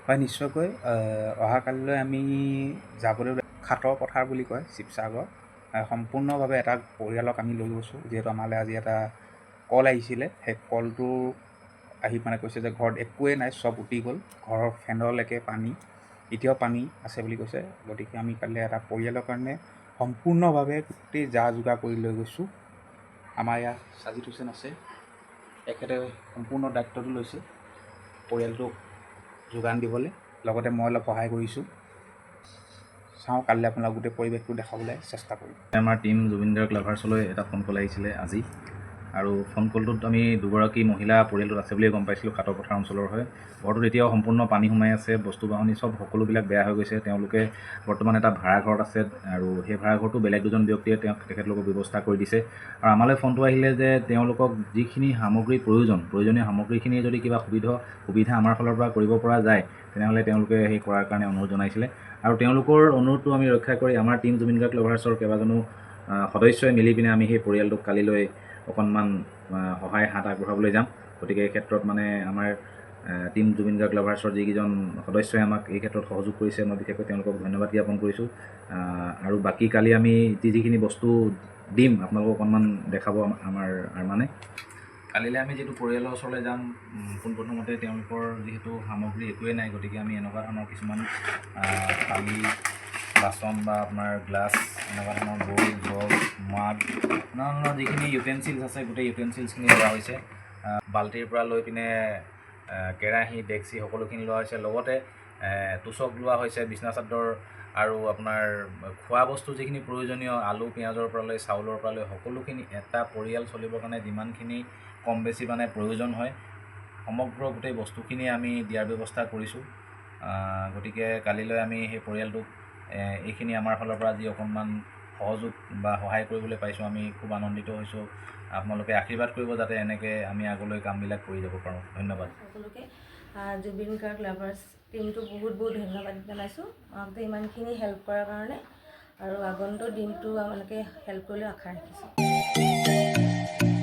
হয় নিশ্চয়কৈ অহাকালিলৈ আমি যাবলৈ খাটৰ পথাৰ বুলি কয় শিৱসাগৰ সম্পূৰ্ণভাৱে এটা পৰিয়ালক আমি লৈ গৈছোঁ যিহেতু আমালৈ আজি এটা কল আহিছিলে সেই কলটো আহি মানে কৈছে যে ঘৰত একোৱেই নাই চব উটি গ'ল ঘৰৰ ফেনলৈকে পানী এতিয়াও পানী আছে বুলি কৈছে গতিকে আমি কাইলৈ এটা পৰিয়ালৰ কাৰণে সম্পূৰ্ণভাৱে গোটেই যা যোগাৰ কৰি লৈ গৈছোঁ আমাৰ ইয়াত সাজিদ হুছেইন আছে এখেতে সম্পূৰ্ণ দায়িত্বটো লৈছে পৰিয়ালটোক যোগান দিবলৈ লগতে মই অলপ সহায় কৰিছোঁ চাওঁ কাইলৈ আপোনাক গোটেই পৰিৱেশটো দেখাবলৈ চেষ্টা কৰিম আমাৰ টীম জুবিন গাৰ্গ লাভাৰ্ছলৈ এটা ফোন কল আহিছিলে আজি আৰু ফোন কলটোত আমি দুগৰাকী মহিলা পৰিয়ালটোত আছে বুলিয়ে গম পাইছিলোঁ খাটৰ পথাৰ অঞ্চলৰ হয় ঘৰটোত এতিয়াও সম্পূৰ্ণ পানী সোমাই আছে বস্তু বাহনি চব সকলোবিলাক বেয়া হৈ গৈছে তেওঁলোকে বৰ্তমান এটা ভাড়া ঘৰত আছে আৰু সেই ভাড়া ঘৰটো বেলেগ দুজন ব্যক্তিয়ে তেখেতলোকক ব্যৱস্থা কৰি দিছে আৰু আমালৈ ফোনটো আহিলে যে তেওঁলোকক যিখিনি সামগ্ৰী প্ৰয়োজনীয় সামগ্ৰীখিনি যদি কিবা সুবিধা আমাৰ ফালৰ পৰা কৰিব পৰা যায় তেনেহ'লে তেওঁলোকে সেই কৰাৰ কাৰণে অনুৰোধ জনাইছিলে আৰু তেওঁলোকৰ অনুৰোধটো আমি ৰক্ষা কৰি আমাৰ টীম জুবিন গাৰ্গ লাভাৰ্ছৰ কেইবাজনো সদস্যই মিলি পিনে আমি সেই পৰিয়ালটোক কালিলৈ অকণমান সহায় হাত আগবঢ়াবলৈ যাম গতিকে এই ক্ষেত্ৰত মানে আমাৰ টীম জুবিন গাৰ্গ লাভাৰ্ছৰ যিকেইজন সদস্যই আমাক এই ক্ষেত্ৰত সহযোগ কৰিছে মই বিশেষকৈ তেওঁলোকক ধন্যবাদ জ্ঞাপন কৰিছোঁ আৰু বাকী কালি আমি যিখিনি বস্তু দিম আপোনালোকক অকণমান দেখাব আমাৰ মানে কালিলৈ আমি যিটো পৰিয়ালৰ ওচৰলৈ যাম পোনপ্ৰথমতে তেওঁলোকৰ যিহেতু সামগ্ৰী একোৱেই নাই গতিকে আমি এনেকুৱা ধৰণৰ কিছুমান থালি বাচন বা আপোনাৰ গ্লাছ এনেকুৱা ধৰণৰ বল জগ মাগ নানা ধৰণৰ যিখিনি ইউটেনচিলছ আছে গোটেই ইউটেনচিলছখিনি লোৱা হৈছে বাল্টিৰ পৰা লৈ পিনে কেৰাহী ডেক্সি সকলোখিনি লোৱা হৈছে লগতে তোচক লোৱা হৈছে বিছনা চাদৰ আৰু আপোনাৰ খোৱা বস্তু যিখিনি প্ৰয়োজনীয় আলু পিঁয়াজৰ পৰা লৈ চাউলৰ পৰা লৈ সকলোখিনি এটা পৰিয়াল চলিবৰ কাৰণে যিমানখিনি কম বেছি মানে প্ৰয়োজন হয় সমগ্ৰ গোটেই বস্তুখিনি আমি দিয়াৰ ব্যৱস্থা কৰিছোঁ গতিকে কালিলৈ আমি সেই পৰিয়ালটোক এইখিনি আমাৰ ফালৰ পৰা যি অকণমান সহযোগ বা সহায় কৰিবলৈ পাইছোঁ আমি খুব আনন্দিত হৈছোঁ আপোনালোকে আশীৰ্বাদ কৰিব যাতে এনেকৈ আমি আগলৈ কামবিলাক কৰি যাব পাৰোঁ ধন্যবাদ সকলোকে জুবিন গাৰ্গ লাভাৰ্ছ টীমটো বহুত ধন্যবাদ জনাইছোঁ আমাক ইমানখিনি হেল্প কৰাৰ কাৰণে আৰু আগন্তুক দিনটো আপোনালোকে হেল্প কৰিবলৈ আশা ৰাখিছোঁ